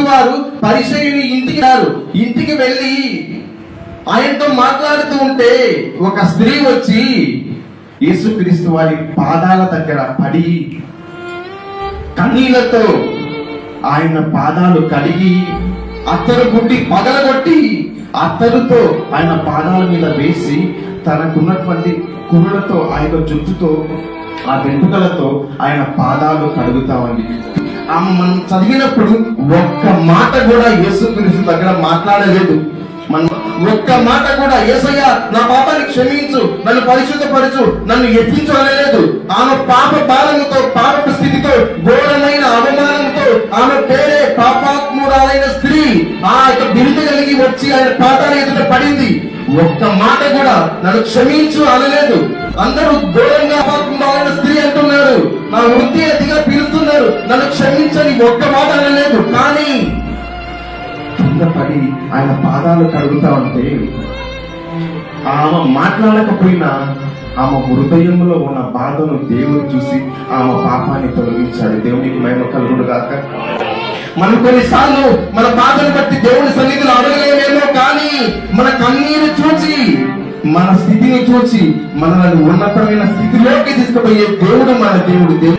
యేసుక్రీస్తు వారు పరిసయ్యుని ఇంటికి వెళ్ళి ఆయనతో మాట్లాడుతూ ఉంటే ఒక స్త్రీ వచ్చి యేసుక్రీస్తు వారి పాదాల దగ్గర పడి కన్నీళ్లతో ఆయన పాదాలు కడిగి అత్తరు గుడ్డి పగలగొట్టి అత్తరుతో ఆయన పాదాల మీద వేసి తనకున్నటువంటి కురులతో ఆయన జుట్టుతో ఆ వెంట్రుకలతో ఆయన పాదాలు కడుగుతామండి. ఆమె మనం చదివినప్పుడు ఒక్క మాట కూడా యేసుక్రీస్తు దగ్గర మాట్లాడలేదు. మనం ఒక్క మాట కూడా యేసయ్య నా పాపాన్ని క్షమించు, నన్ను పరిశుద్ధపరచు, నన్ను ఎత్తించు అనలేదు. ఆమె పాప భారముతో, పాప స్థితితో, ఘోరమైన అవమానంతో, ఆమె పేరే పాపాత్మురాలైన స్త్రీ ఆ యొక్క బిరుదు కలిగి వచ్చి ఆయన పాదాల ఎదుట పడింది. ఒక్క మాట కూడా నన్ను క్షమించు అనలేదు. అందరూ ఘోరంగా పాపాత్మురాలైన స్త్రీ అంటున్నారు, నా వృత్తి అతిగా పిలుస్తున్నారు, నన్ను క్షమించని ఒక్క మాట అనలేదు. కానీ కింద పడి ఆయన పాదాలు కడుగుతా ఉంటే ఆమె మాట్లాడకపోయినా ఆమె హృదయంలో ఉన్న బాధను దేవుడు చూసి ఆమె పాపాన్ని తొలగించాడు. దేవునికి మహిమ కలుగును గాక. మనం కొన్నిసార్లు మన బాధను బట్టి దేవుని సన్నిధిలో అడగలేమేమో, కానీ మన కన్నీరు చూచి, మన స్థితిని చూచి మనల్ని ఉన్నతమైన స్థితిలోకి తీసుకుపోయే దేవుడు మన దేవుడు.